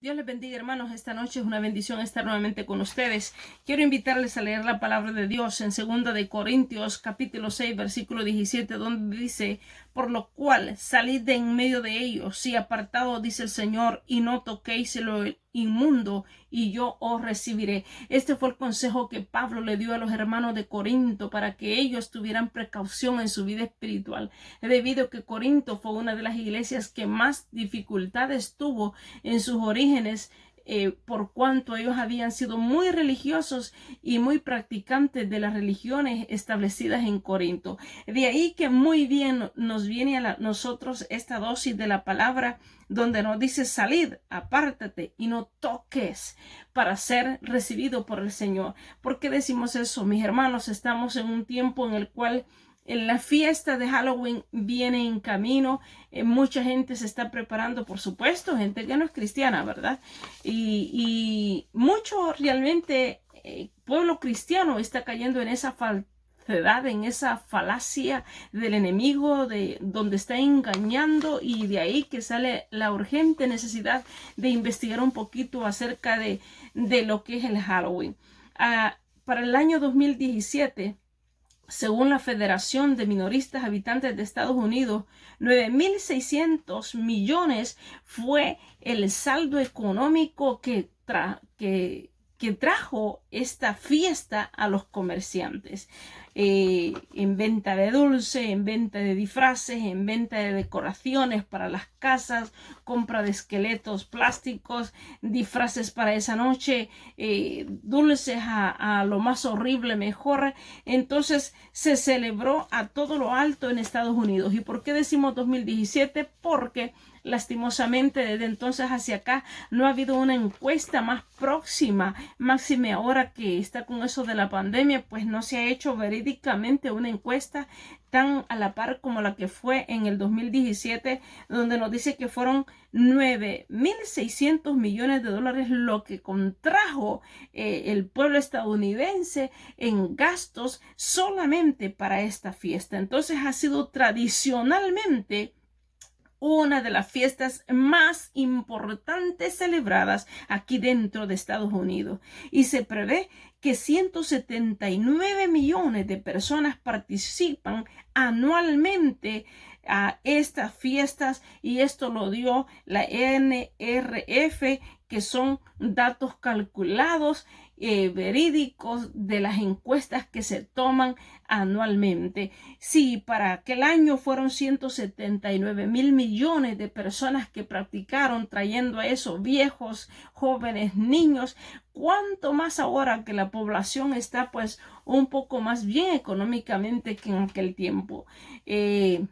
Dios les bendiga, hermanos. Esta noche es una bendición estar nuevamente con ustedes. Quiero invitarles a leer la palabra de Dios en 2 Corintios capítulo 6 versículo 17, donde dice: por lo cual salid de en medio de ellos y apartados, dice el Señor, y no toquéis lo inmundo, y yo os recibiré. Este fue el consejo que Pablo le dio a los hermanos de Corinto para que ellos tuvieran precaución en su vida espiritual, debido a que Corinto fue una de las iglesias que más dificultades tuvo en sus orígenes, por cuanto ellos habían sido muy religiosos y muy practicantes de las religiones establecidas en Corinto. De ahí que muy bien nos viene a nosotros esta dosis de la palabra, donde nos dice: salid, apártate y no toques, para ser recibido por el Señor. ¿Por qué decimos eso, mis hermanos? Estamos en un tiempo en el cual la fiesta de Halloween viene en camino. Mucha gente se está preparando, por supuesto, gente que no es cristiana, ¿verdad? Y mucho realmente pueblo cristiano está cayendo en esa falsedad, en esa falacia del enemigo, de donde está engañando, y de ahí que sale la urgente necesidad de investigar un poquito acerca de lo que es el Halloween. Para el año 2017, según la Federación de Minoristas Habitantes de Estados Unidos, 9.600 millones fue el saldo económico que trajo esta fiesta a los comerciantes, en venta de dulce, en venta de disfraces, en venta de decoraciones para las casas, compra de esqueletos plásticos, disfraces para esa noche, dulces a lo más horrible mejor. Entonces se celebró a todo lo alto en Estados Unidos. ¿Y por qué decimos 2017? Porque lastimosamente desde entonces hacia acá no ha habido una encuesta más próxima, máxime ahora que está con eso de la pandemia, pues no se ha hecho verídicamente una encuesta tan a la par como la que fue en el 2017, donde nos dice que fueron 9.600 millones de dólares lo que contrajo el pueblo estadounidense en gastos solamente para esta fiesta. Entonces ha sido tradicionalmente una de las fiestas más importantes celebradas aquí dentro de Estados Unidos, y se prevé que 179 millones de personas participan anualmente a estas fiestas, y esto lo dio la NRF, que son datos calculados, verídicos de las encuestas que se toman anualmente. Si para aquel año fueron 179.000 millones de personas que practicaron, trayendo a esos viejos, jóvenes, niños, cuánto más ahora que la población está pues un poco más bien económicamente que en aquel tiempo. En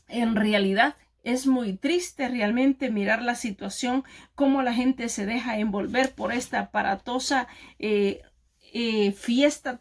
realidad es muy triste realmente mirar la situación, cómo la gente se deja envolver por esta aparatosa fiesta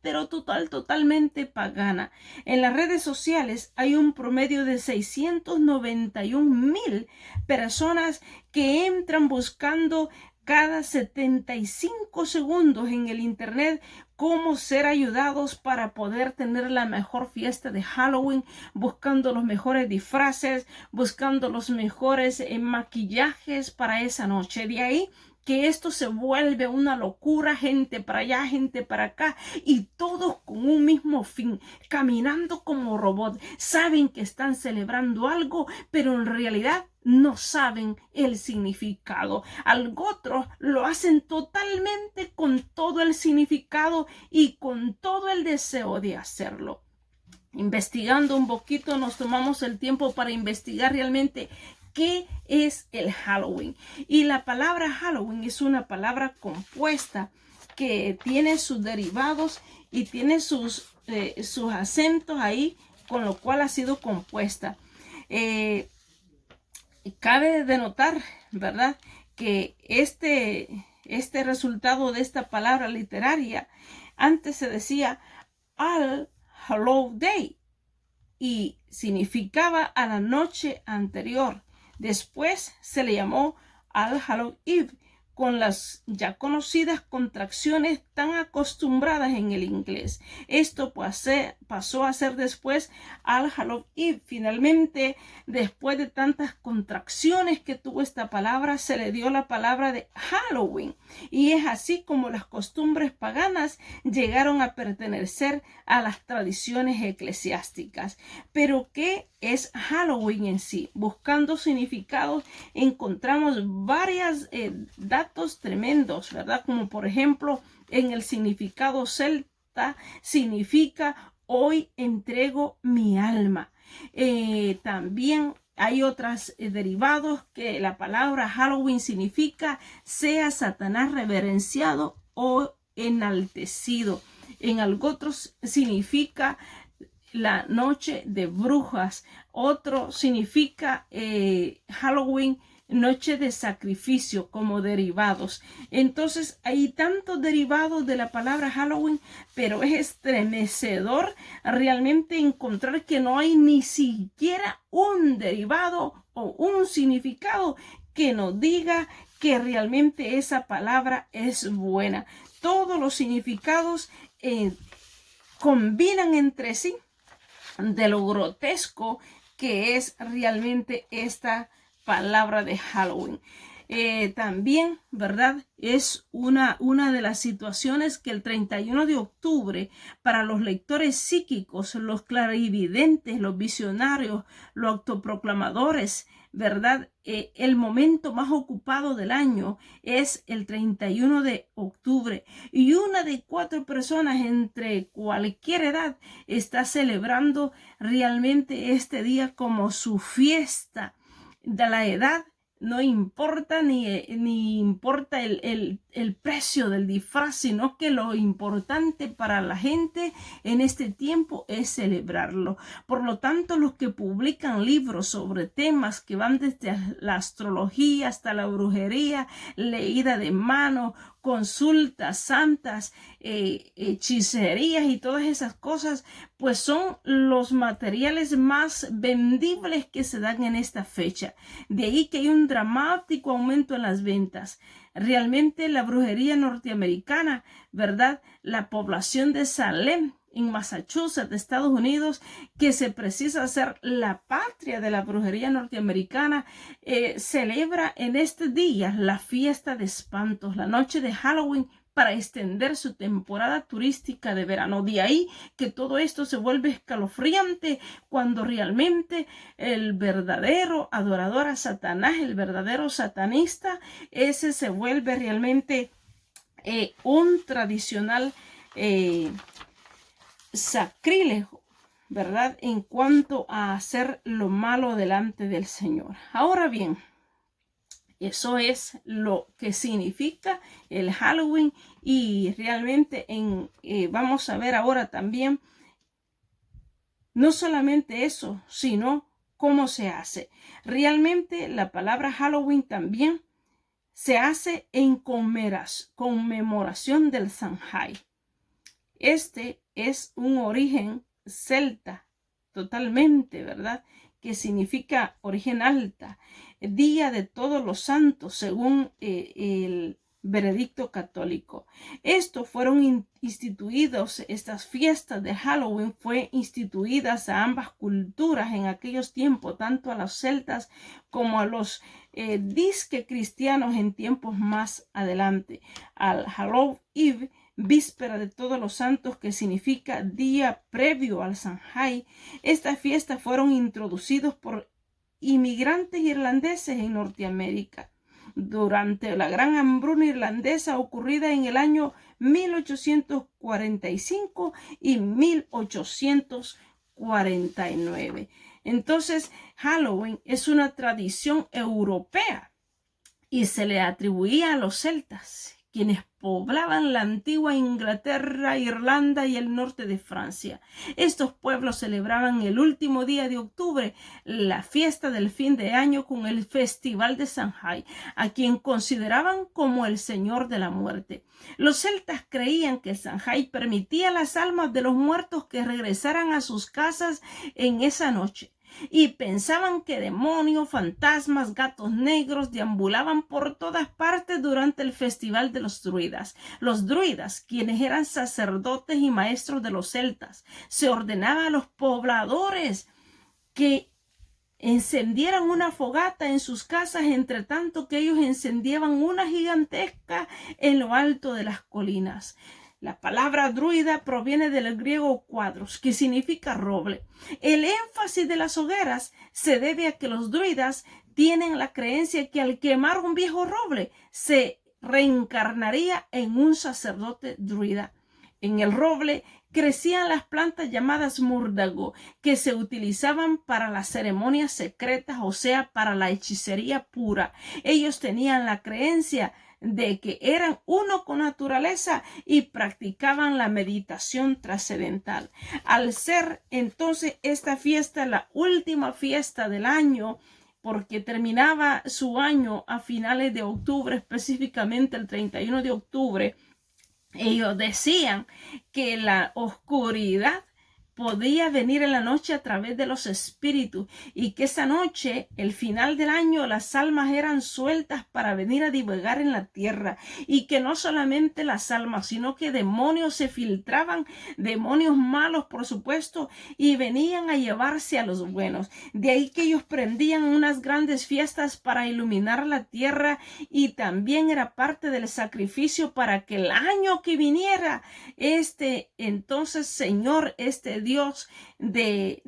pero totalmente pagana. En las redes sociales hay un promedio de 691,000 personas que entran buscando cada 75 segundos en el internet cómo ser ayudados para poder tener la mejor fiesta de Halloween, buscando los mejores disfraces, buscando los mejores maquillajes para esa noche. De ahí que esto se vuelve una locura, gente para allá, gente para acá, y todos con un mismo fin, caminando como robots. Saben que están celebrando algo, pero en realidad no saben el significado. Otros lo hacen totalmente con todo el significado y con todo el deseo de hacerlo. Investigando un poquito, nos tomamos el tiempo para investigar realmente qué es el Halloween. Y la palabra Halloween es una palabra compuesta que tiene sus derivados y tiene sus acentos ahí, con lo cual ha sido compuesta. Cabe denotar, ¿verdad?, que este resultado de esta palabra literaria, antes se decía All Hallow Day y significaba a la noche anterior. Después se le llamó All Hallow Eve, con las ya conocidas contracciones tan acostumbradas en el inglés. Esto pasó a ser después al Halloween Eve. Finalmente, después de tantas contracciones que tuvo esta palabra, se le dio la palabra de Halloween. Y es así como las costumbres paganas llegaron a pertenecer a las tradiciones eclesiásticas. Pero, ¿qué es Halloween en sí? Buscando significados, encontramos varios datos tremendos, ¿verdad? Como por ejemplo, en el significado celta significa hoy entrego mi alma. También hay otros derivados que la palabra Halloween significa sea Satanás reverenciado o enaltecido. En otros significa la noche de brujas. Otro significa Halloween, noche de sacrificio, como derivados. Entonces hay tantos derivados de la palabra Halloween, pero es estremecedor realmente encontrar que no hay ni siquiera un derivado o un significado que nos diga que realmente esa palabra es buena. Todos los significados combinan entre sí de lo grotesco que es realmente esta palabra de Halloween. También, ¿verdad? Es una de las situaciones que el 31 de octubre para los lectores psíquicos, los clarividentes, los visionarios, los autoproclamadores, ¿verdad? El momento más ocupado del año es el 31 de octubre y una de 4 personas entre cualquier edad está celebrando realmente este día como su fiesta. De la edad no importa ni importa el precio del disfraz, sino que lo importante para la gente en este tiempo es celebrarlo. Por lo tanto, los que publican libros sobre temas que van desde la astrología hasta la brujería, leída de mano, consultas santas, hechicerías y todas esas cosas, pues son los materiales más vendibles que se dan en esta fecha. De ahí que hay un dramático aumento en las ventas. Realmente la brujería norteamericana, ¿verdad? La población de Salem en Massachusetts, Estados Unidos, que se precisa ser la patria de la brujería norteamericana, celebra en este día la fiesta de espantos, la noche de Halloween, para extender su temporada turística de verano. De ahí que todo esto se vuelve escalofriante cuando realmente el verdadero adorador a Satanás, el verdadero satanista, ese se vuelve realmente un tradicional sacrílego, ¿verdad? En cuanto a hacer lo malo delante del Señor. Ahora bien, eso es lo que significa el Halloween y realmente vamos a ver ahora también no solamente eso, sino cómo se hace. Realmente la palabra Halloween también se hace en conmemoración del Samhain. Este es un origen celta totalmente, ¿verdad? Que significa origen alta, Día de Todos los Santos, según el veredicto católico. Estos fueron instituidos, estas fiestas de Halloween fue instituidas a ambas culturas en aquellos tiempos, tanto a los celtas como a los disque cristianos en tiempos más adelante. Al Halloween Eve, víspera de Todos los Santos, que significa día previo al Samhain, estas fiestas fueron introducidos por inmigrantes irlandeses en Norteamérica durante la gran hambruna irlandesa ocurrida en el año 1845 y 1849. Entonces, Halloween es una tradición europea y se le atribuía a los celtas, quienes poblaban la antigua Inglaterra, Irlanda y el norte de Francia. Estos pueblos celebraban el último día de octubre la fiesta del fin de año con el Festival de Samhain, a quien consideraban como el Señor de la Muerte. Los celtas creían que Samhain permitía a las almas de los muertos que regresaran a sus casas en esa noche. y pensaban que demonios, fantasmas, gatos negros deambulaban por todas partes durante el festival de los druidas. Los druidas, quienes eran sacerdotes y maestros de los celtas, se ordenaba a los pobladores que encendieran una fogata en sus casas, entre tanto que ellos encendían una gigantesca en lo alto de las colinas. La palabra druida proviene del griego cuadros, que significa roble. El énfasis de las hogueras se debe a que los druidas tienen la creencia que al quemar un viejo roble se reencarnaría en un sacerdote druida. En el roble crecían las plantas llamadas murdago, que se utilizaban para las ceremonias secretas, o sea, para la hechicería pura. Ellos tenían la creencia de que eran uno con naturaleza y practicaban la meditación trascendental. Al ser entonces esta fiesta la última fiesta del año, porque terminaba su año a finales de octubre, específicamente el 31 de octubre, ellos decían que la oscuridad podía venir en la noche a través de los espíritus y que esa noche, el final del año, las almas eran sueltas para venir a divagar en la tierra, y que no solamente las almas, sino que demonios se filtraban, demonios malos por supuesto, y venían a llevarse a los buenos. De ahí que ellos prendían unas grandes fiestas para iluminar la tierra, y también era parte del sacrificio para que el año que viniera entonces Señor, Dios de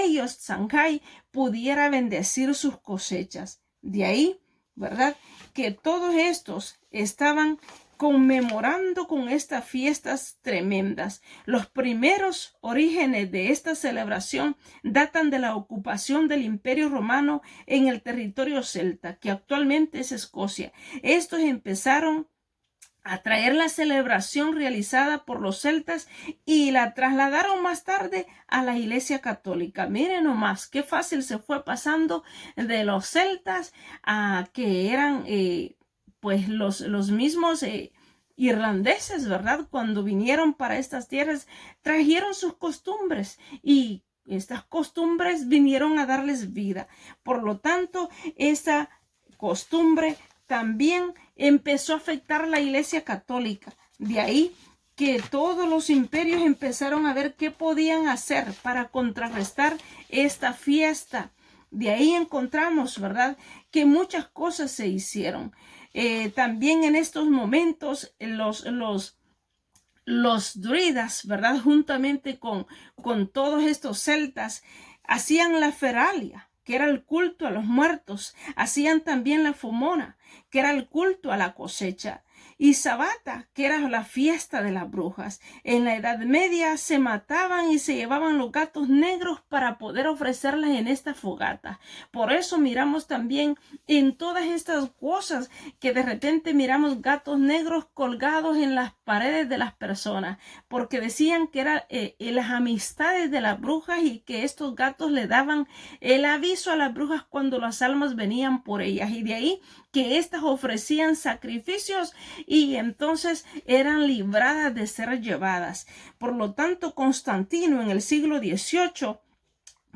ellos, Sankai, pudiera bendecir sus cosechas. De ahí, ¿verdad?, que todos estos estaban conmemorando con estas fiestas tremendas. Los primeros orígenes de esta celebración datan de la ocupación del Imperio Romano en el territorio celta, que actualmente es Escocia. Estos empezaron a traer la celebración realizada por los celtas y la trasladaron más tarde a la Iglesia Católica. Miren nomás qué fácil se fue pasando de los celtas a que eran pues los mismos irlandeses, ¿verdad? Cuando vinieron para estas tierras, trajeron sus costumbres y estas costumbres vinieron a darles vida. Por lo tanto, esa costumbre también empezó a afectar la Iglesia Católica. De ahí que todos los imperios empezaron a ver qué podían hacer para contrarrestar esta fiesta. De ahí encontramos, ¿verdad?, que muchas cosas se hicieron. También en estos momentos los druidas, ¿verdad?, juntamente con todos estos celtas, hacían la feralia, que era el culto a los muertos. Hacían también la fomona, que era el culto a la cosecha, y Sabata, que era la fiesta de las brujas. En la Edad Media se mataban y se llevaban los gatos negros para poder ofrecerlas en esta fogata. Por eso miramos también en todas estas cosas que de repente miramos gatos negros colgados en las paredes de las personas, porque decían que eran las amistades de las brujas, y que estos gatos le daban el aviso a las brujas cuando las almas venían por ellas, y de ahí que éstas ofrecían sacrificios y entonces eran libradas de ser llevadas. Por lo tanto, Constantino en el siglo XVIII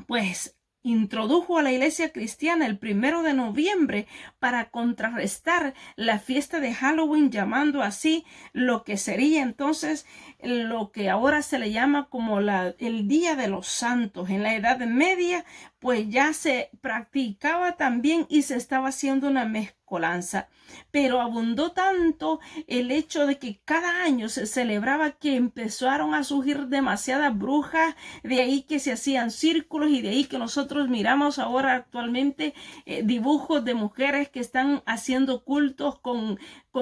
pues introdujo a la iglesia cristiana el 1 de noviembre para contrarrestar la fiesta de Halloween, llamando así lo que sería entonces lo que ahora se le llama como el Día de los Santos. En la Edad Media pues ya se practicaba también y se estaba haciendo una mezcolanza, pero abundó tanto el hecho de que cada año se celebraba que empezaron a surgir demasiadas brujas. De ahí que se hacían círculos, y de ahí que nosotros miramos ahora actualmente dibujos de mujeres que están haciendo cultos con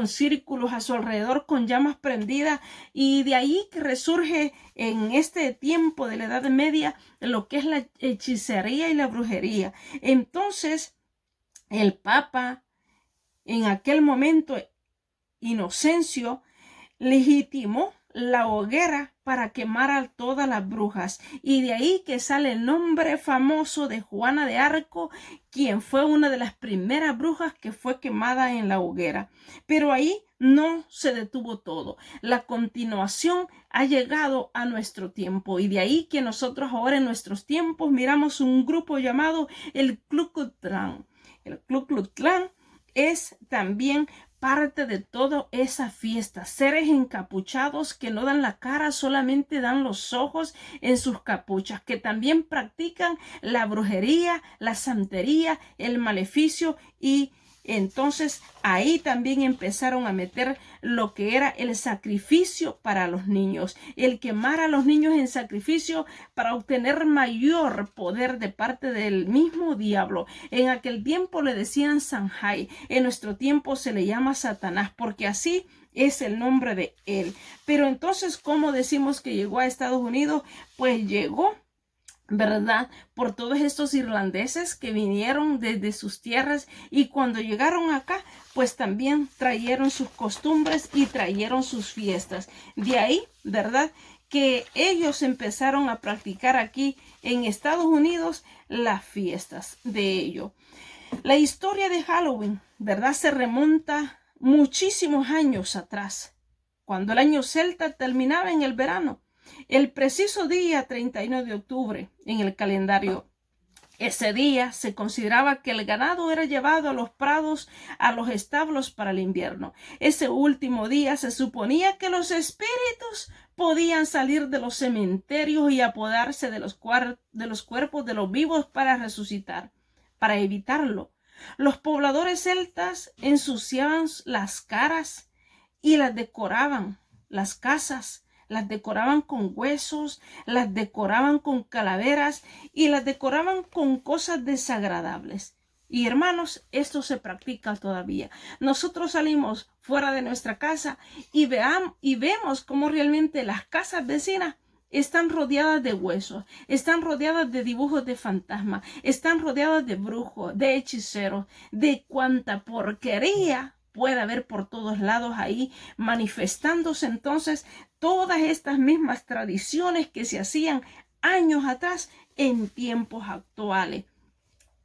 círculos a su alrededor, con llamas prendidas, y de ahí que resurge en este tiempo de la Edad Media lo que es la hechicería y la brujería. Entonces el Papa en aquel momento, Inocencio, legitimó la hoguera para quemar a todas las brujas. Y de ahí que sale el nombre famoso de Juana de Arco, quien fue una de las primeras brujas que fue quemada en la hoguera. Pero ahí no se detuvo todo. La continuación ha llegado a nuestro tiempo, y de ahí que nosotros ahora en nuestros tiempos miramos un grupo llamado el Ku Klux Klan. El Ku Klux Klan es también parte de toda esa fiesta. Seres encapuchados que no dan la cara, solamente dan los ojos en sus capuchas, que también practican la brujería, la santería, el maleficio, y entonces ahí también empezaron a meter lo que era el sacrificio para los niños, el quemar a los niños en sacrificio para obtener mayor poder de parte del mismo diablo. En aquel tiempo le decían Sanjay, en nuestro tiempo se le llama Satanás, porque así es el nombre de él. Pero entonces, ¿cómo decimos que llegó a Estados Unidos? Pues llegó, ¿verdad?, por todos estos irlandeses que vinieron desde sus tierras, y cuando llegaron acá, pues también trajeron sus costumbres y trajeron sus fiestas. De ahí, ¿verdad?, que ellos empezaron a practicar aquí en Estados Unidos las fiestas de ello. La historia de Halloween, ¿verdad?, se remonta muchísimos años atrás, cuando el año celta terminaba en el verano. El preciso día 31 de octubre en el calendario, ese día se consideraba que el ganado era llevado a los prados, a los establos para el invierno. Ese último día se suponía que los espíritus podían salir de los cementerios y apoderarse de los cuerpos de los vivos para resucitar. Para evitarlo, los pobladores celtas ensuciaban las caras y las decoraban, las casas, las decoraban con huesos, las decoraban con calaveras y las decoraban con cosas desagradables. Y hermanos, esto se practica todavía. Nosotros salimos fuera de nuestra casa y vemos cómo realmente las casas vecinas están rodeadas de huesos, están rodeadas de dibujos de fantasmas, están rodeadas de brujos, de hechiceros, de cuanta porquería puede haber por todos lados ahí manifestándose. Entonces, todas estas mismas tradiciones que se hacían años atrás en tiempos actuales.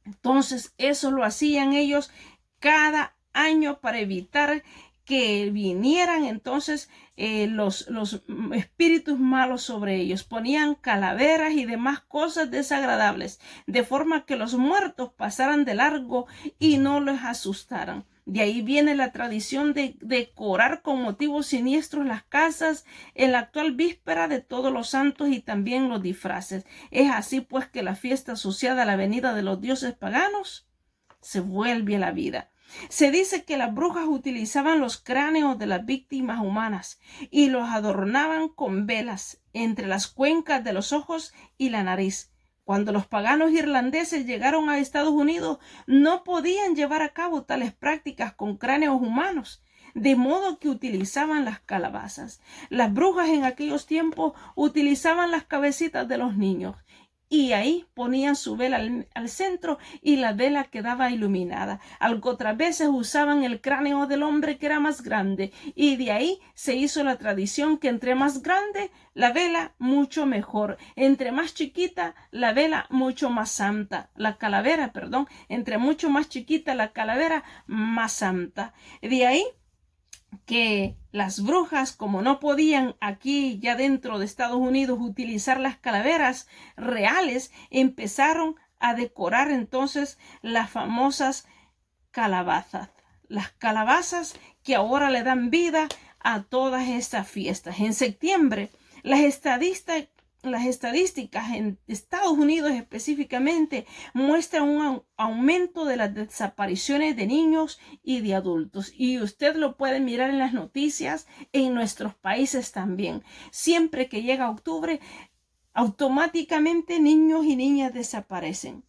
Entonces, eso lo hacían ellos cada año para evitar que vinieran entonces los espíritus malos sobre ellos. Ponían calaveras y demás cosas desagradables, de forma que los muertos pasaran de largo y no les asustaran. De ahí viene la tradición de decorar con motivos siniestros las casas en la actual víspera de Todos los Santos, y también los disfraces. Es así pues que la fiesta asociada a la venida de los dioses paganos se vuelve a la vida. Se dice que las brujas utilizaban los cráneos de las víctimas humanas y los adornaban con velas entre las cuencas de los ojos y la nariz. Cuando los paganos irlandeses llegaron a Estados Unidos, no podían llevar a cabo tales prácticas con cráneos humanos, de modo que utilizaban las calabazas. Las brujas en aquellos tiempos utilizaban las cabecitas de los niños, y ahí ponían su vela al centro y la vela quedaba iluminada. Otras veces usaban el cráneo del hombre, que era más grande, y de ahí se hizo la tradición que entre más grande la vela, mucho mejor. Entre más chiquita la vela, mucho más santa. La calavera, perdón, entre mucho más chiquita la calavera, más santa. De ahí que las brujas, como no podían aquí ya dentro de Estados Unidos utilizar las calaveras reales, empezaron a decorar entonces las famosas calabazas. Las calabazas que ahora le dan vida a todas estas fiestas. En septiembre, las estadísticas en Estados Unidos específicamente muestran un aumento de las desapariciones de niños y de adultos, y usted lo puede mirar en las noticias en nuestros países también. Siempre que llega octubre, automáticamente niños y niñas desaparecen.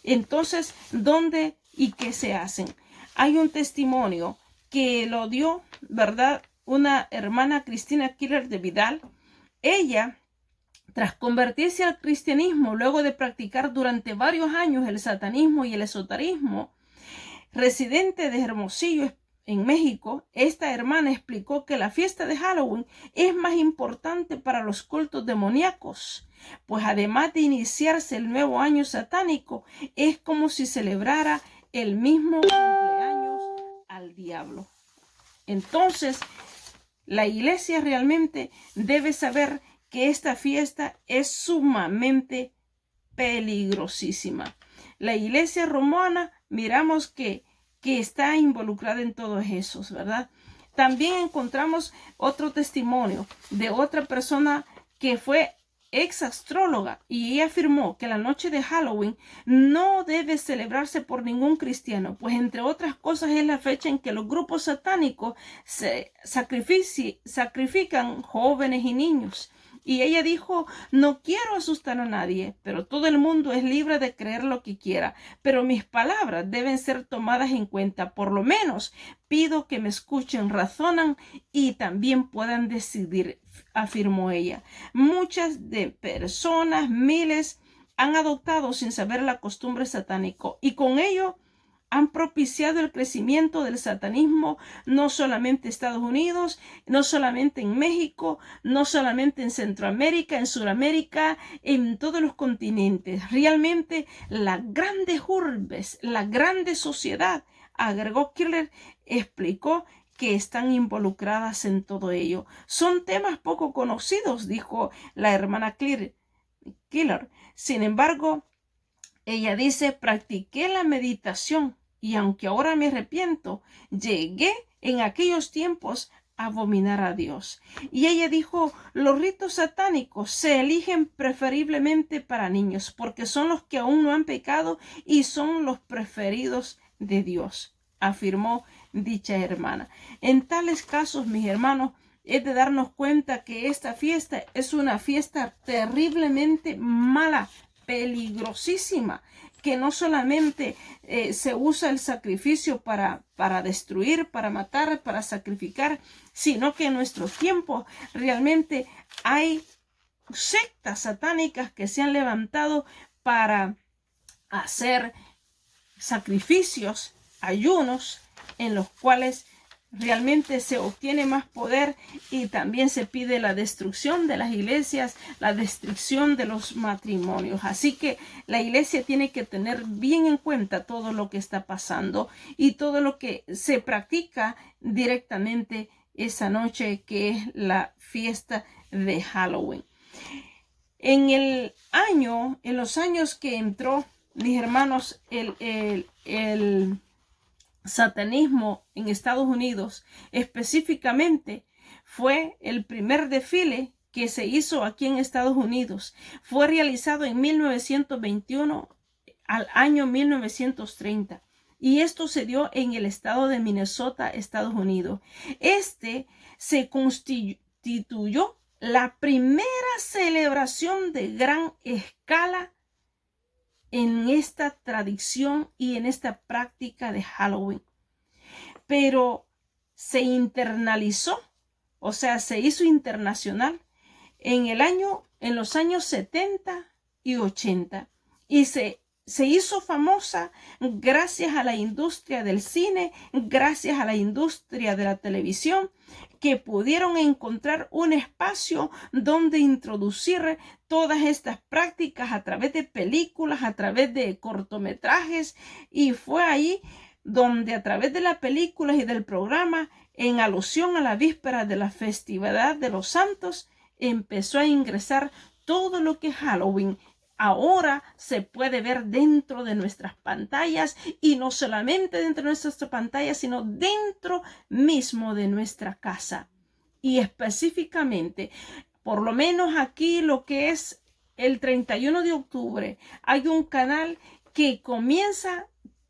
Entonces, ¿dónde y qué se hacen? Hay un testimonio que lo dio, ¿verdad?, una hermana, Cristina Killer de Vidal. Ella, tras convertirse al cristianismo, luego de practicar durante varios años el satanismo y el esoterismo, residente de Hermosillo, en México, esta hermana explicó que la fiesta de Halloween es más importante para los cultos demoníacos, pues además de iniciarse el nuevo año satánico, es como si celebrara el mismo cumpleaños al diablo. Entonces, la iglesia realmente debe saber que esta fiesta es sumamente peligrosísima. La iglesia romana, miramos que está involucrada en todos esos, ¿verdad? También encontramos otro testimonio de otra persona que fue ex astróloga y ella afirmó que la noche de Halloween no debe celebrarse por ningún cristiano, pues entre otras cosas es la fecha en que los grupos satánicos se sacrifican jóvenes y niños. Y ella dijo, no quiero asustar a nadie, pero todo el mundo es libre de creer lo que quiera, pero mis palabras deben ser tomadas en cuenta. Por lo menos pido que me escuchen, razonan y también puedan decidir, afirmó ella. Muchas de personas, miles, han adoptado sin saber la costumbre satánico y con ello han propiciado el crecimiento del satanismo, no solamente en Estados Unidos, no solamente en México, no solamente en Centroamérica, en Sudamérica, en todos los continentes. Realmente las grandes urbes, la grande sociedad, agregó Keeler, explicó que están involucradas en todo ello. Son temas poco conocidos, dijo la hermana Keeler. Sin embargo, ella dice, practiqué la meditación y aunque ahora me arrepiento, llegué en aquellos tiempos a abominar a Dios. Y ella dijo, los ritos satánicos se eligen preferiblemente para niños porque son los que aún no han pecado y son los preferidos de Dios, afirmó dicha hermana. En tales casos, mis hermanos, es de darnos cuenta que esta fiesta es una fiesta terriblemente mala, peligrosísima, que no solamente se usa el sacrificio para destruir, para matar, para sacrificar, sino que en nuestros tiempos realmente hay sectas satánicas que se han levantado para hacer sacrificios, ayunos, en los cuales realmente se obtiene más poder y también se pide la destrucción de las iglesias, la destrucción de los matrimonios. Así que la iglesia tiene que tener bien en cuenta todo lo que está pasando y todo lo que se practica directamente esa noche que es la fiesta de Halloween. En los años que entró, mis hermanos, el satanismo en Estados Unidos, específicamente, fue el primer desfile que se hizo aquí en Estados Unidos. Fue realizado en 1921 al año 1930. Y esto se dio en el estado de Minnesota, Estados Unidos. Este se constituyó la primera celebración de gran escala en esta tradición y en esta práctica de Halloween. Pero se internalizó, o sea, se hizo internacional en los años 70 y 80 y se hizo famosa gracias a la industria del cine, gracias a la industria de la televisión, que pudieron encontrar un espacio donde introducir todas estas prácticas a través de películas, a través de cortometrajes, y fue ahí donde a través de las películas y del programa, en alusión a la víspera de la festividad de los santos, empezó a ingresar todo lo que es Halloween. Ahora se puede ver dentro de nuestras pantallas y no solamente dentro de nuestras pantallas, sino dentro mismo de nuestra casa. Y específicamente, por lo menos aquí lo que es el 31 de octubre, hay un canal que comienza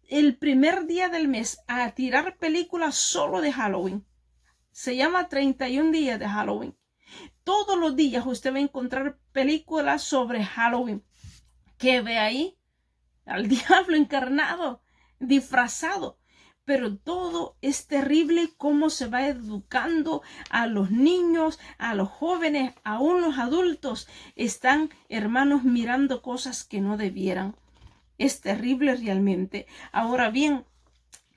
el primer día del mes a tirar películas solo de Halloween. Se llama 31 días de Halloween. Todos los días usted va a encontrar películas sobre Halloween. Que ve ahí al diablo encarnado, disfrazado. Pero todo es terrible cómo se va educando a los niños, a los jóvenes, aún los adultos. Están, hermanos, mirando cosas que no debieran. Es terrible realmente. Ahora bien,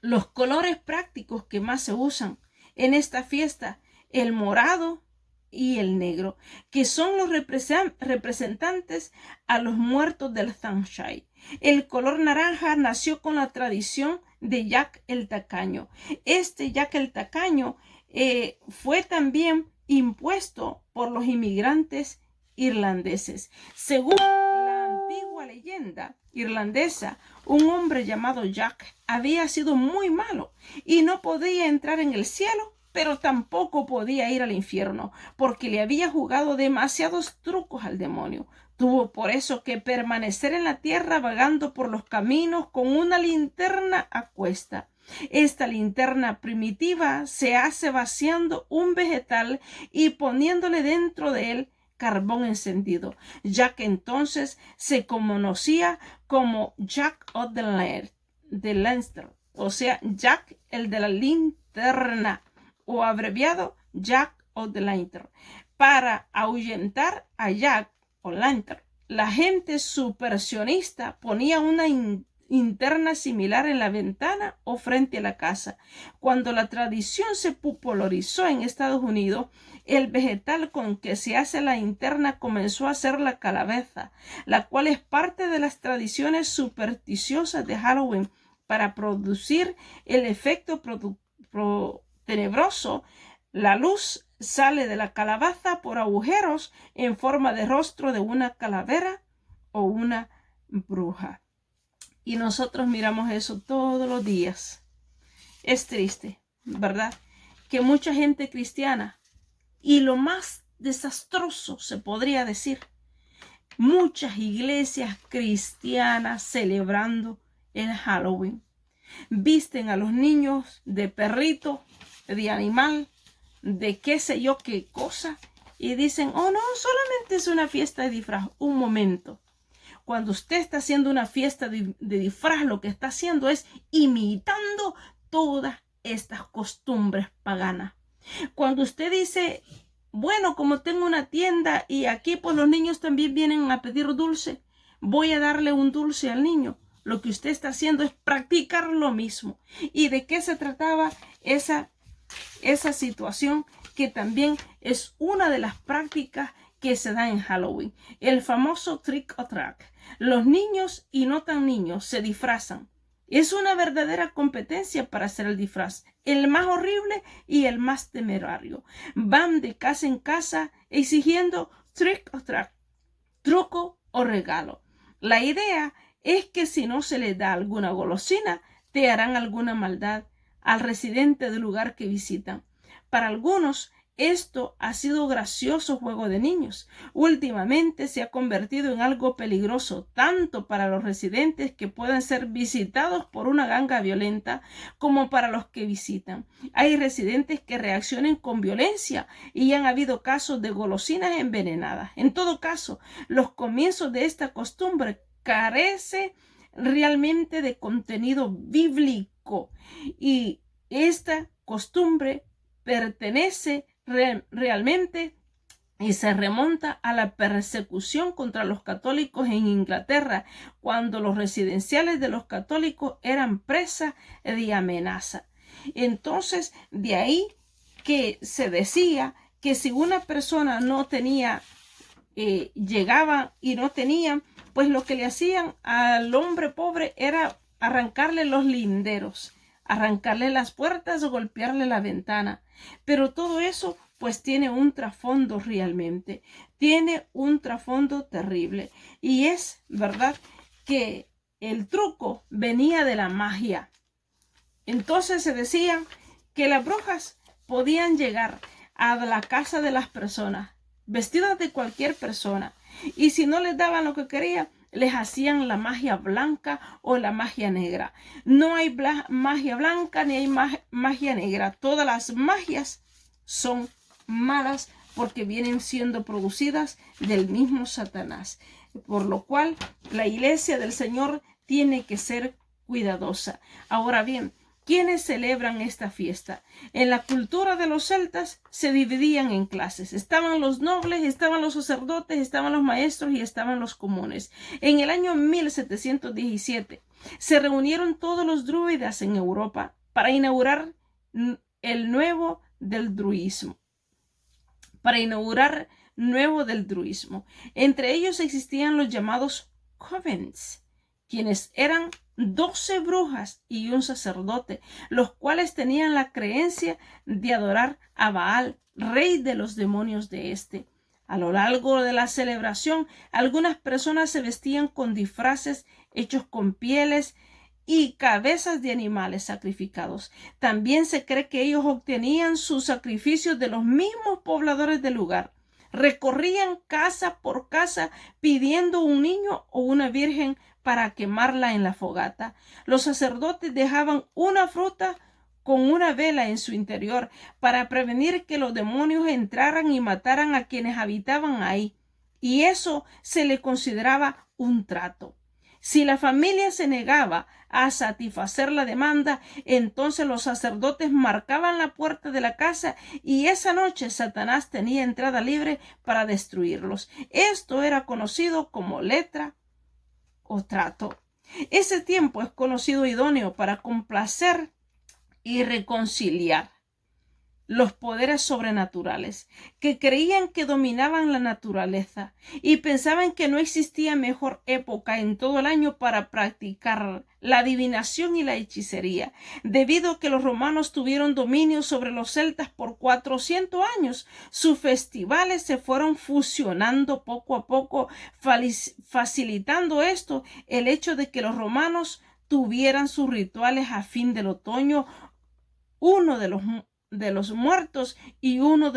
Los colores prácticos que más se usan en esta fiesta, el morado y el negro, que son los representantes a los muertos del Thanshai. El color naranja nació con la tradición de Jack el Tacaño. Este Jack el Tacaño fue también impuesto por los inmigrantes irlandeses. Según la antigua leyenda irlandesa, un hombre llamado Jack había sido muy malo y no podía entrar en el cielo, pero tampoco podía ir al infierno, porque le había jugado demasiados trucos al demonio. Tuvo por eso que permanecer en la tierra vagando por los caminos con una linterna a cuesta. Esta linterna primitiva se hace vaciando un vegetal y poniéndole dentro de él carbón encendido, ya que entonces se conocía como Jack of the Lantern, o sea, Jack el de la linterna, o abreviado Jack of the Lantern, para ahuyentar a Jack o Lantern. La gente supersticionista ponía una linterna similar en la ventana o frente a la casa. Cuando la tradición se popularizó en Estados Unidos, el vegetal con que se hace la linterna comenzó a ser la calabaza, la cual es parte de las tradiciones supersticiosas de Halloween para producir el efecto tenebroso. La luz sale de la calabaza por agujeros en forma de rostro de una calavera o una bruja. Y nosotros miramos eso todos los días. Es triste, ¿verdad? Que mucha gente cristiana, y lo más desastroso se podría decir, muchas iglesias cristianas celebrando el Halloween, visten a los niños de perrito, de animal, de qué sé yo qué cosa, y dicen, oh no, solamente es una fiesta de disfraz. Un momento. Cuando usted está haciendo una fiesta de disfraz, lo que está haciendo es imitando todas estas costumbres paganas. Cuando usted dice, bueno, como tengo una tienda y aquí pues los niños también vienen a pedir dulce, voy a darle un dulce al niño. Lo que usted está haciendo es practicar lo mismo. ¿Y de qué se trataba esa situación? Que también es una de las prácticas que se da en Halloween. El famoso trick or treat. Los niños y no tan niños se disfrazan. Es una verdadera competencia para hacer el disfraz. El más horrible y el más temerario. Van de casa en casa exigiendo trick or treat, truco o regalo. La idea es que si no se les da alguna golosina, te harán alguna maldad al residente del lugar que visitan. Para algunos, esto ha sido gracioso juego de niños. Últimamente se ha convertido en algo peligroso, tanto para los residentes que pueden ser visitados por una ganga violenta, como para los que visitan. Hay residentes que reaccionan con violencia y han habido casos de golosinas envenenadas. En todo caso, los comienzos de esta costumbre carece realmente de contenido bíblico, y esta costumbre pertenece realmente y se remonta a la persecución contra los católicos en Inglaterra, cuando los residenciales de los católicos eran presa de amenaza. Entonces, de ahí que se decía que si una persona no tenía, llegaba y no tenía, pues lo que le hacían al hombre pobre era arrancarle los linderos, arrancarle las puertas o golpearle la ventana. Pero todo eso pues tiene un trasfondo realmente, tiene un trasfondo terrible. Y es verdad que el truco venía de la magia. Entonces se decía que las brujas podían llegar a la casa de las personas, vestidas de cualquier persona, y si no les daban lo que querían, les hacían la magia blanca o la magia negra. No hay magia blanca ni hay magia negra. Todas las magias son malas porque vienen siendo producidas del mismo Satanás. Por lo cual la iglesia del Señor tiene que ser cuidadosa. Ahora bien, ¿quiénes celebran esta fiesta? En la cultura de los celtas se dividían en clases. Estaban los nobles, estaban los sacerdotes, estaban los maestros y estaban los comunes. En el año 1717, Se reunieron todos los druidas en Europa para inaugurar el nuevo del druismo. Entre ellos existían los llamados covens, quienes eran 12 brujas y un sacerdote, los cuales tenían la creencia de adorar a Baal, rey de los demonios de este. A lo largo de la celebración, algunas personas se vestían con disfraces hechos con pieles y cabezas de animales sacrificados. También se cree que ellos obtenían sus sacrificios de los mismos pobladores del lugar. Recorrían casa por casa pidiendo un niño o una virgen para quemarla en la fogata. Los sacerdotes dejaban una fruta con una vela en su interior para prevenir que los demonios entraran y mataran a quienes habitaban ahí, y eso se le consideraba un trato. Si la familia se negaba a satisfacer la demanda, entonces los sacerdotes marcaban la puerta de la casa y esa noche Satanás tenía entrada libre para destruirlos. Esto era conocido como letra o trato. Ese tiempo es conocido idóneo para complacer y reconciliar los poderes sobrenaturales que creían que dominaban la naturaleza y pensaban que no existía mejor época en todo el año para practicar la adivinación y la hechicería. Debido a que los romanos tuvieron dominio sobre los celtas por 400 años, sus festivales se fueron fusionando poco a poco, facilitando esto el hecho de que los romanos tuvieran sus rituales a fin del otoño, uno de los muertos y uno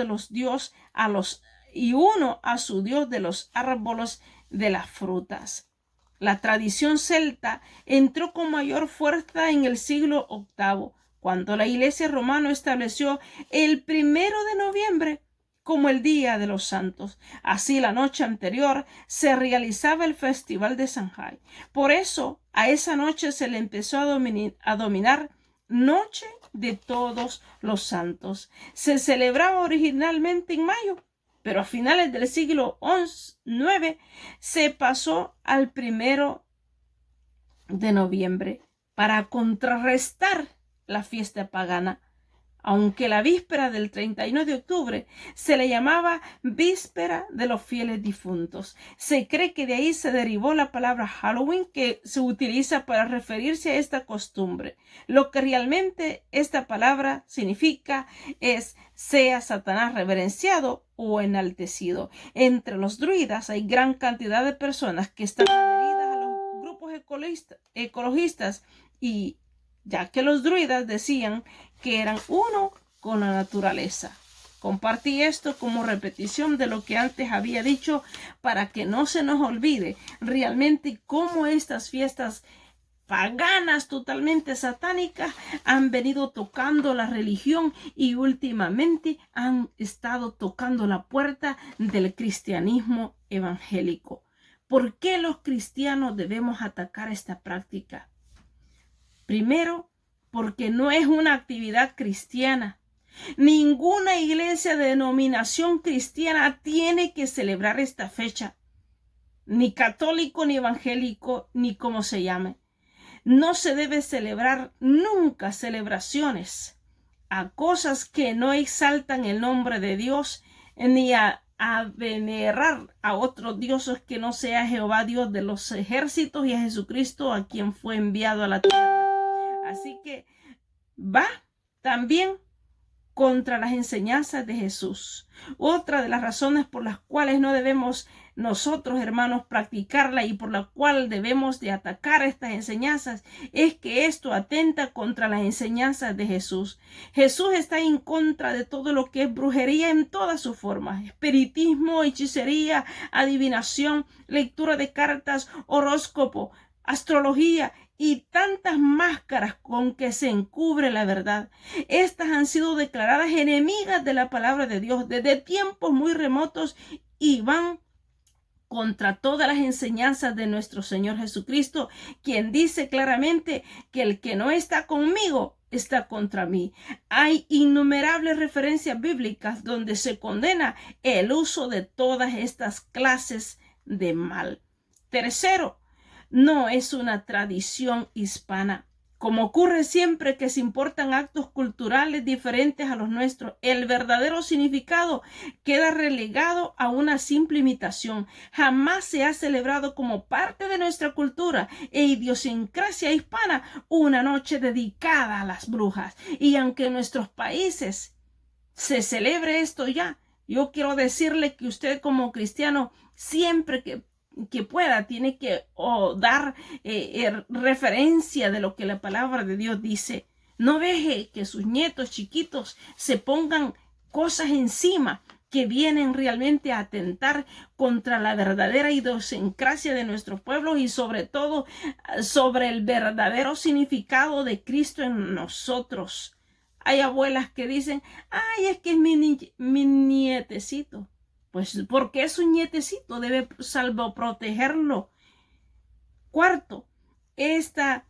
a su dios de los árboles de las frutas. La tradición celta entró con mayor fuerza en el siglo VIII, cuando la Iglesia romana estableció el 1 de noviembre como el Día de los Santos. Así, la noche anterior se realizaba el Festival de Samhain. Por eso, a esa noche se le empezó a dominar Noche de Todos los Santos. Se celebraba originalmente en mayo, pero a finales del siglo IX se pasó al 1 de noviembre para contrarrestar la fiesta pagana. Aunque la víspera del 31 de octubre se le llamaba Víspera de los Fieles Difuntos. Se cree que de ahí se derivó la palabra Halloween, que se utiliza para referirse a esta costumbre. Lo que realmente esta palabra significa es sea Satanás reverenciado o enaltecido. Entre los druidas hay gran cantidad de personas que están adheridas a los grupos ecologistas, y ya que los druidas decían que eran uno con la naturaleza. Compartí esto como repetición de lo que antes había dicho para que no se nos olvide realmente cómo estas fiestas paganas totalmente satánicas han venido tocando la religión y últimamente han estado tocando la puerta del cristianismo evangélico. ¿Por qué los cristianos debemos atacar esta práctica? Primero, porque no es una actividad cristiana. Ninguna iglesia de denominación cristiana tiene que celebrar esta fecha. Ni católico, ni evangélico, ni como se llame. No se debe celebrar nunca celebraciones a cosas que no exaltan el nombre de Dios, ni a venerar a otros dioses que no sea Jehová Dios de los ejércitos y a Jesucristo, a quien fue enviado a la tierra. Así que va también contra las enseñanzas de Jesús. Otra de las razones por las cuales no debemos nosotros, hermanos, practicarla y por la cual debemos de atacar estas enseñanzas es que esto atenta contra las enseñanzas de Jesús. Jesús está en contra de todo lo que es brujería en todas sus formas: espiritismo, hechicería, adivinación, lectura de cartas, horóscopo, astrología y tantas máscaras con que se encubre la verdad. Estas han sido declaradas enemigas de la palabra de Dios desde tiempos muy remotos y van contra todas las enseñanzas de nuestro Señor Jesucristo, quien dice claramente que el que no está conmigo está contra mí. Hay innumerables referencias bíblicas donde se condena el uso de todas estas clases de mal. Tercero, no es una tradición hispana. Como ocurre siempre que se importan actos culturales diferentes a los nuestros, el verdadero significado queda relegado a una simple imitación. Jamás se ha celebrado como parte de nuestra cultura e idiosincrasia hispana una noche dedicada a las brujas. Y aunque en nuestros países se celebre esto ya, yo quiero decirle que usted como cristiano siempre que pueda, tiene que dar referencia de lo que la palabra de Dios dice. No deje que sus nietos chiquitos se pongan cosas encima que vienen realmente a atentar contra la verdadera idiosincrasia de nuestro pueblo y sobre todo sobre el verdadero significado de Cristo en nosotros. Hay abuelas que dicen, ay, es que es mi nietecito. Pues porque es un nietecito, debe salvo protegerlo. Cuarto, esta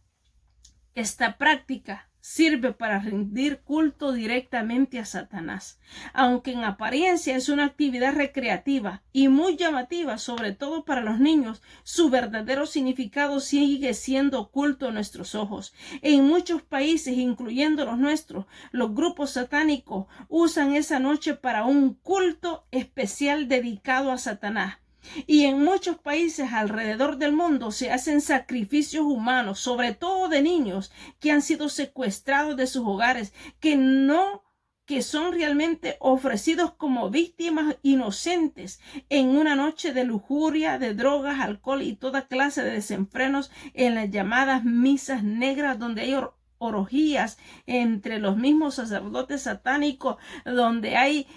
práctica sirve para rendir culto directamente a Satanás. Aunque en apariencia es una actividad recreativa y muy llamativa, sobre todo para los niños, su verdadero significado sigue siendo oculto a nuestros ojos. En muchos países, incluyendo los nuestros, los grupos satánicos usan esa noche para un culto especial dedicado a Satanás. Y en muchos países alrededor del mundo se hacen sacrificios humanos, sobre todo de niños que han sido secuestrados de sus hogares, que son realmente ofrecidos como víctimas inocentes en una noche de lujuria, de drogas, alcohol y toda clase de desenfrenos en las llamadas misas negras, donde hay orgías entre los mismos sacerdotes satánicos, donde hay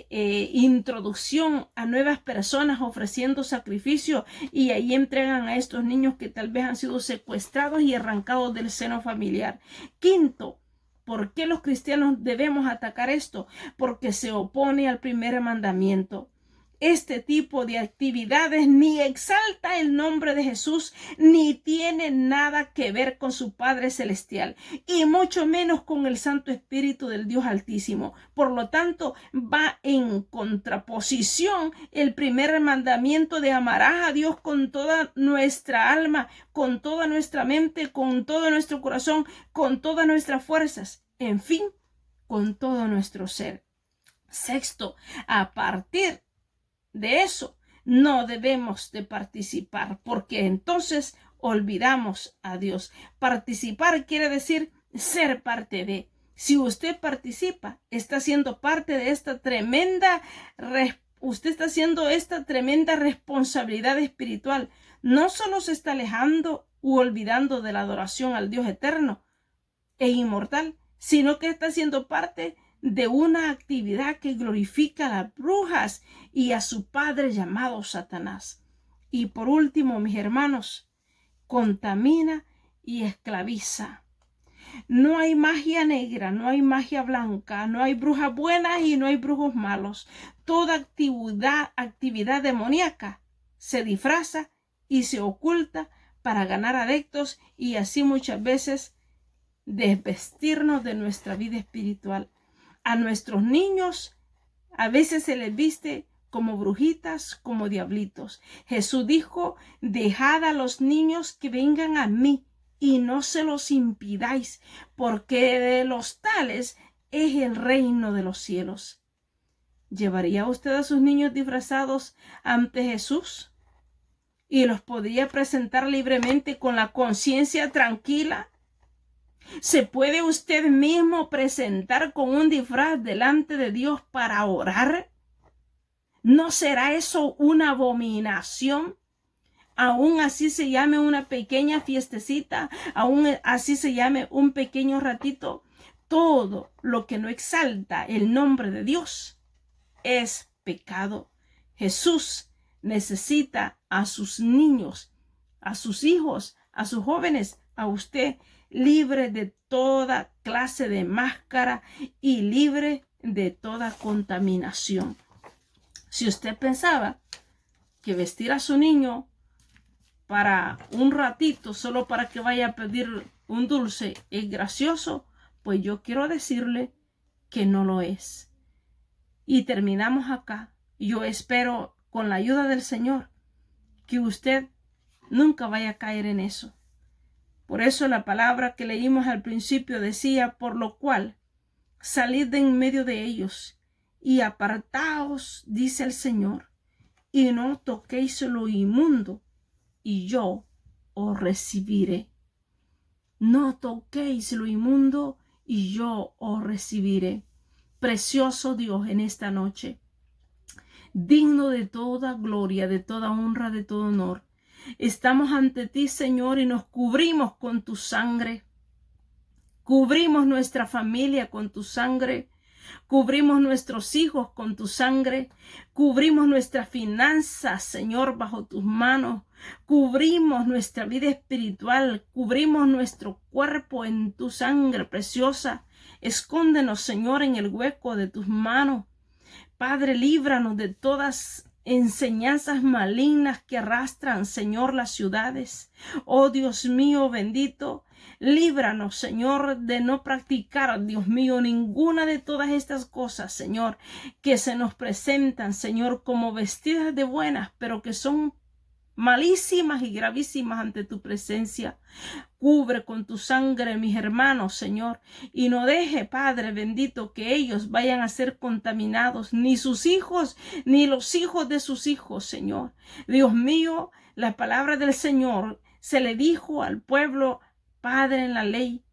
introducción a nuevas personas ofreciendo sacrificio, y ahí entregan a estos niños que tal vez han sido secuestrados y arrancados del seno familiar. Quinto, ¿por qué los cristianos debemos atacar esto? Porque se opone al primer mandamiento. Este tipo de actividades ni exalta el nombre de Jesús, ni tiene nada que ver con su Padre Celestial, y mucho menos con el Santo Espíritu del Dios Altísimo. Por lo tanto, va en contraposición el primer mandamiento de amarás a Dios con toda nuestra alma, con toda nuestra mente, con todo nuestro corazón, con todas nuestras fuerzas, en fin, con todo nuestro ser. Sexto, a partir de eso no debemos de participar, porque entonces olvidamos a Dios. Participar quiere decir ser parte de. Si usted participa, está siendo parte de esta tremenda responsabilidad espiritual. No solo se está alejando u olvidando de la adoración al Dios eterno e inmortal, sino que está siendo parte de una actividad que glorifica a las brujas y a su padre llamado Satanás. Y por último, mis hermanos, contamina y esclaviza. No hay magia negra, no hay magia blanca, no hay brujas buenas y no hay brujos malos. Toda actividad demoníaca se disfraza y se oculta para ganar adeptos y así muchas veces desvestirnos de nuestra vida espiritual. A nuestros niños a veces se les viste como brujitas, como diablitos. Jesús dijo, dejad a los niños que vengan a mí y no se los impidáis, porque de los tales es el reino de los cielos. ¿Llevaría usted a sus niños disfrazados ante Jesús? ¿Y los podría presentar libremente con la conciencia tranquila? ¿Se puede usted mismo presentar con un disfraz delante de Dios para orar? ¿No será eso una abominación? Aún así se llame una pequeña fiestecita, aún así se llame un pequeño ratito, todo lo que no exalta el nombre de Dios es pecado. Jesús necesita a sus niños, a sus hijos, a sus jóvenes, a usted, libre de toda clase de máscara y libre de toda contaminación. Si usted pensaba que vestir a su niño para un ratito, solo para que vaya a pedir un dulce, es gracioso, pues yo quiero decirle que no lo es. Y terminamos acá. Yo espero, con la ayuda del Señor, que usted nunca vaya a caer en eso. Por eso la palabra que leímos al principio decía, por lo cual, salid de en medio de ellos y apartaos, dice el Señor, y no toquéis lo inmundo, y yo os recibiré. No toquéis lo inmundo, y yo os recibiré. Precioso Dios, en esta noche, digno de toda gloria, de toda honra, de todo honor, estamos ante ti, Señor, y nos cubrimos con tu sangre. Cubrimos nuestra familia con tu sangre. Cubrimos nuestros hijos con tu sangre. Cubrimos nuestras finanzas, Señor, bajo tus manos. Cubrimos nuestra vida espiritual. Cubrimos nuestro cuerpo en tu sangre preciosa. Escóndenos, Señor, en el hueco de tus manos. Padre, líbranos de todas enseñanzas malignas que arrastran, Señor, las ciudades. Oh Dios mío bendito, líbranos, Señor, de no practicar, Dios mío, ninguna de todas estas cosas, Señor, que se nos presentan, Señor, como vestidas de buenas, pero que son malísimas y gravísimas ante tu presencia. Cubre con tu sangre mis hermanos, Señor, y no deje, Padre bendito, que ellos vayan a ser contaminados, ni sus hijos, ni los hijos de sus hijos, Señor. Dios mío, la palabra del Señor se le dijo al pueblo, Padre, en la ley,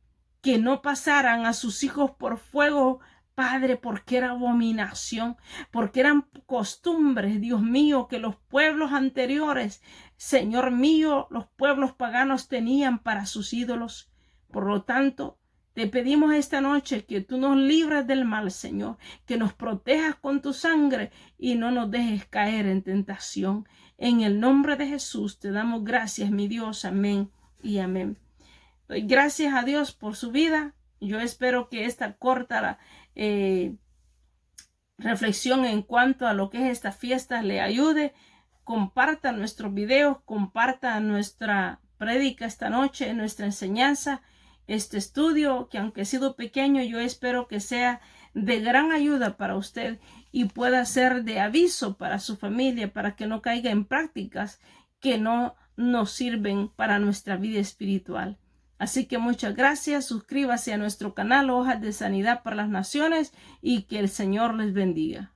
que no pasaran a sus hijos por fuego, Padre, porque era abominación, porque eran costumbres, Dios mío, que los pueblos anteriores, Señor mío, los pueblos paganos tenían para sus ídolos. Por lo tanto, te pedimos esta noche que tú nos libres del mal, Señor, que nos protejas con tu sangre y no nos dejes caer en tentación. En el nombre de Jesús te damos gracias, mi Dios. Amén y amén. Doy gracias a Dios por su vida. Yo espero que esta corta reflexión en cuanto a lo que es esta fiesta le ayude. Comparta nuestros videos, comparta nuestra prédica esta noche, nuestra enseñanza, este estudio que aunque ha sido pequeño, yo espero que sea de gran ayuda para usted y pueda ser de aviso para su familia, para que no caiga en prácticas que no nos sirven para nuestra vida espiritual. Así que muchas gracias, suscríbase a nuestro canal Hojas de Sanidad para las Naciones y que el Señor les bendiga.